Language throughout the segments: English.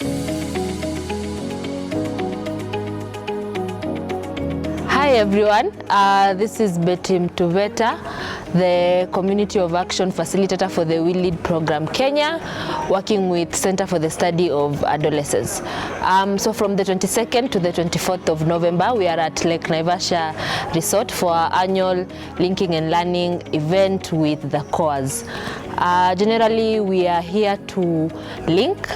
Hi everyone, this is Betty Mtuveta, the Community of Action Facilitator for the We Lead Program Kenya, working with Center for the Study of Adolescents. So from the 22nd to the 24th of November, we are at Lake Naivasha Resort for our annual Linking and Learning event with the COAS. Generally, we are here to link,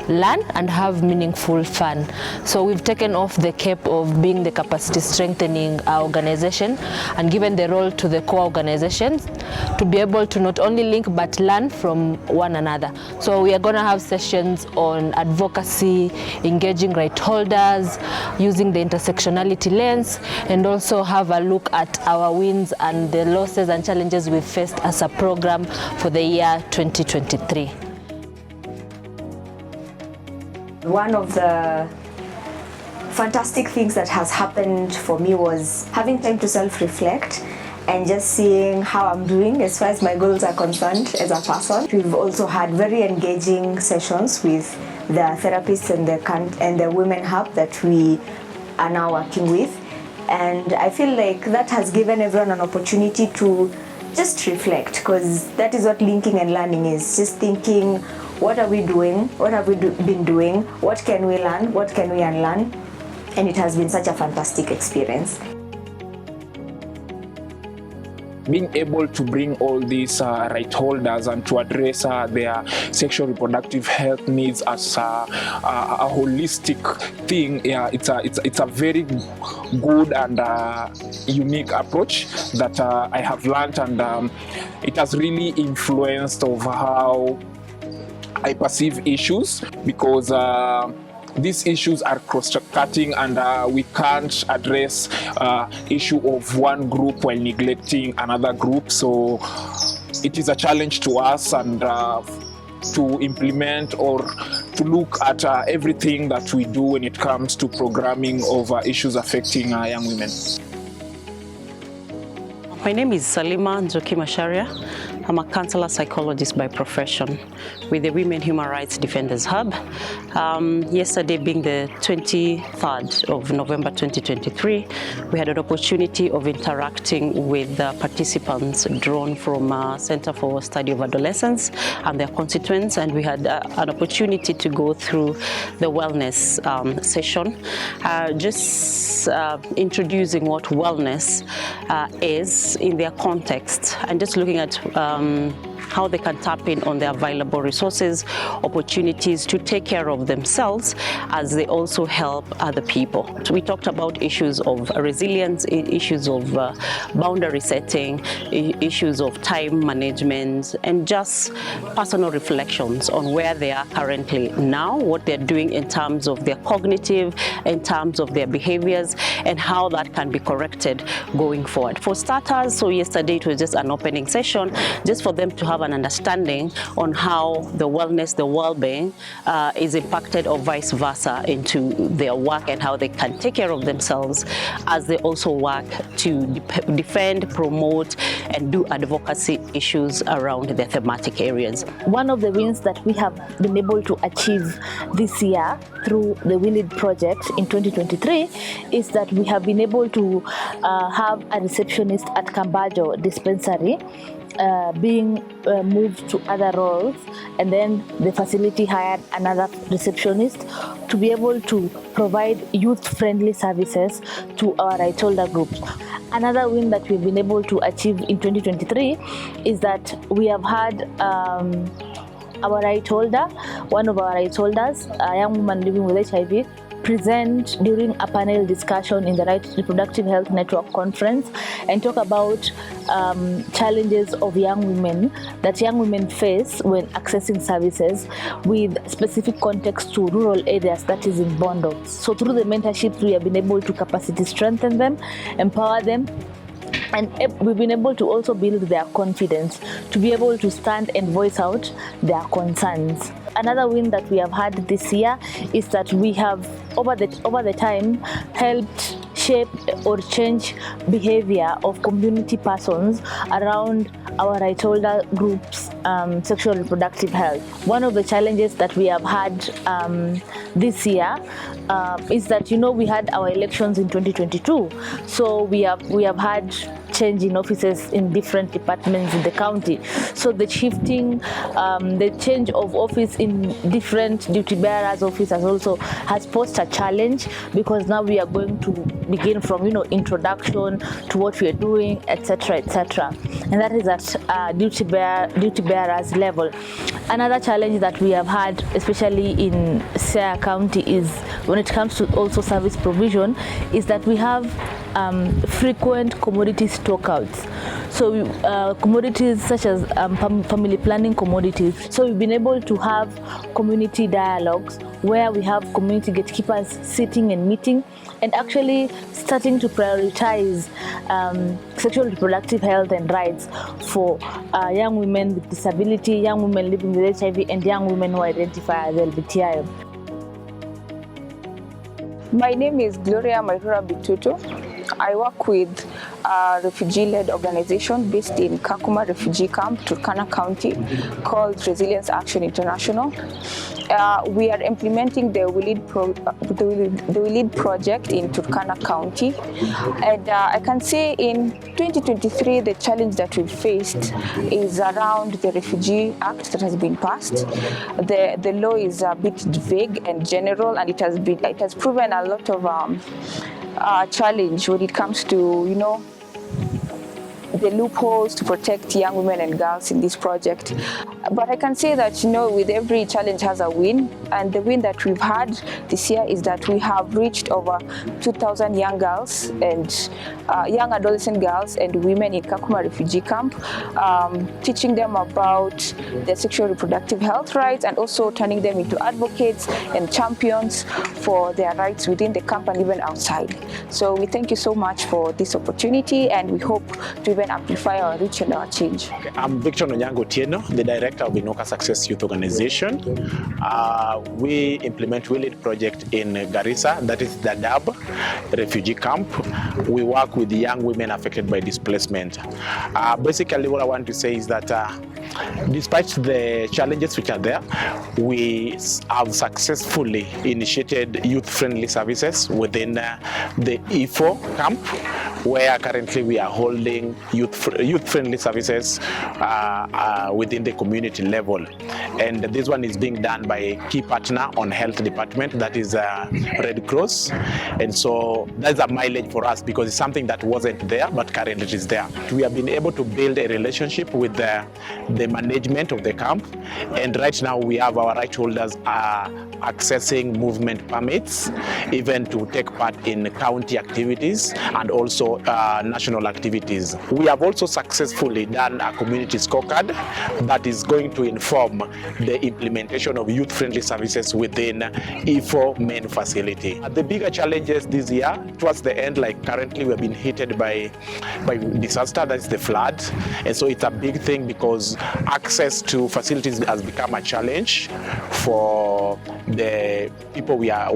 learn and have meaningful fun. So we've taken off the cape of being the capacity strengthening organization and given the role to the core organizations to be able to not only link but learn from one another. So we are going to have sessions on advocacy, engaging right holders, using the intersectionality lens, and also have a look at our wins and the losses and challenges we've faced as a program for the year 2023. One of the fantastic things that has happened for me was having time to self-reflect and just seeing how I'm doing as far as my goals are concerned as a person. We've also had very engaging sessions with the therapists and the Women Hub that we are now working with. And I feel like that has given everyone an opportunity to just reflect, because that is what linking and learning is, just thinking, what are we doing? What have we been doing? What can we learn? What can we unlearn? And it has been such a fantastic experience. Being able to bring all these right holders and to address their sexual reproductive health needs as a holistic thing, yeah, it's a very good and unique approach that I have learned, and it has really influenced of how I perceive issues, because these issues are cross-cutting, and we can't address issue of one group while neglecting another group. So it is a challenge to us, and to implement or to look at everything that we do when it comes to programming of issues affecting young women. My name is Salima Njoki Masharia. I'm a counselor psychologist by profession with the Women Human Rights Defenders Hub. Yesterday being the 23rd of November 2023, we had an opportunity of interacting with participants drawn from Center for Study of Adolescents and their constituents, and we had an opportunity to go through the wellness session, just introducing what wellness is in their context, and just looking at how they can tap in on their available resources, opportunities to take care of themselves as they also help other people. So we talked about issues of resilience, issues of boundary setting, issues of time management, and just personal reflections on where they are currently now, what they're doing in terms of their cognitive, in terms of their behaviors, and how that can be corrected going forward. For starters, so yesterday it was just an opening session, just for them to have an understanding on how the wellness, the well-being is impacted or vice versa into their work, and how they can take care of themselves as they also work to defend, promote, and do advocacy issues around their thematic areas. One of the wins that we have been able to achieve this year through the We Lead project in 2023 is that we have been able to have a receptionist at Kambajo dispensary being moved to other roles, and then the facility hired another receptionist to be able to provide youth-friendly services to our right holder groups. Another win that we've been able to achieve in 2023 is that we have had our right holder, one of our right holders, a young woman living with HIV, present during a panel discussion in the Right Reproductive Health Network conference and talk about challenges of young women that young women face when accessing services, with specific context to rural areas, that is in Bondo. So through the mentorships, we have been able to capacity strengthen them, empower them, and we've been able to also build their confidence to be able to stand and voice out their concerns. Another win that we have had this year is that we have over the time helped shape or change behavior of community persons around our right holder groups' sexual reproductive health. One of the challenges that we have had this year is that, you know, we had our elections in 2022, so we have had change in offices in different departments in the county. So the shifting, the change of office in different duty bearers' offices has posed a challenge, because now we are going to begin from, you know, introduction to what we are doing, etc., etc., and that is at duty bearers level. Another challenge that we have had, especially in Siaya County, is when it comes to also service provision, is that we have frequent commodity stockouts. So commodities such as family planning commodities. So we've been able to have community dialogues where we have community gatekeepers sitting and meeting and actually starting to prioritize sexual reproductive health and rights for young women with disability, young women living with HIV, and young women who identify as LGBTI. My name is Gloria Mairura Bituto. I work with a refugee-led organization based in Kakuma Refugee Camp, Turkana County, called Resilience Action International. We are implementing the We Lead project in Turkana County. And I can say in 2023, the challenge that we've faced is around the Refugee Act that has been passed. The law is a bit vague and general, and it has proven a lot of challenge when it comes to, you know, the loopholes to protect young women and girls in this project. But I can say that, you know, with every challenge has a win, and the win that we've had this year is that we have reached over 2,000 young girls and young adolescent girls and women in Kakuma Refugee Camp, teaching them about their sexual reproductive health rights and also turning them into advocates and champions for their rights within the camp and even outside. So we thank you so much for this opportunity, and we hope to even amplify our reach and our change. I'm Victor Nonyango Tieno, the director of Inoka Success Youth Organization. We implement We Lead project in Garissa, that is the Dadaab refugee camp. We work with young women affected by displacement. Basically, what I want to say is that despite the challenges which are there, we have successfully initiated youth-friendly services within the IFO camp, where currently we are holding youth-friendly services within the community level. And this one is being done by a key partner on health department, that is Red Cross. And so that's a mileage for us because it's something that wasn't there, but currently it is there. We have been able to build a relationship with the management of the camp. And right now we have our right holders accessing movement permits, even to take part in county activities and also national activities. We have also successfully done a community scorecard that is going to inform the implementation of youth-friendly services within IFO main facility. The bigger challenges this year, towards the end, like currently we've been hit by disaster, that's the flood. And so it's a big thing because access to facilities has become a challenge for the people we are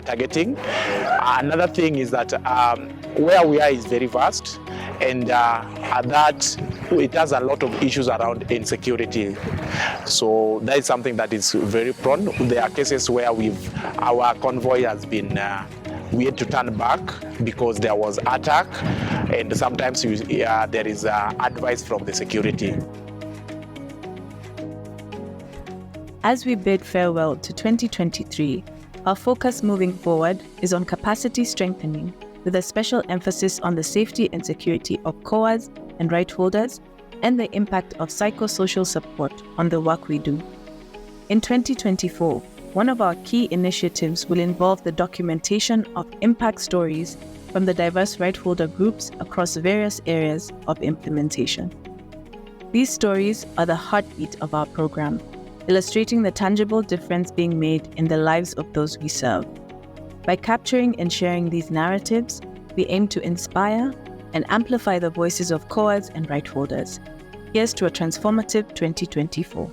targeting. Another thing is that where we are is very vast, and that it has a lot of issues around insecurity. So that is something that is very prone. There are cases where our convoy has been we had to turn back because there was attack, and sometimes there is advice from the security. As we bid farewell to 2023, our focus moving forward is on capacity strengthening, with a special emphasis on the safety and security of COAs and right holders, and the impact of psychosocial support on the work we do. In 2024, one of our key initiatives will involve the documentation of impact stories from the diverse right holder groups across various areas of implementation. These stories are the heartbeat of our program, illustrating the tangible difference being made in the lives of those we serve. By capturing and sharing these narratives, we aim to inspire and amplify the voices of COAs and right holders. Here's to a transformative 2024.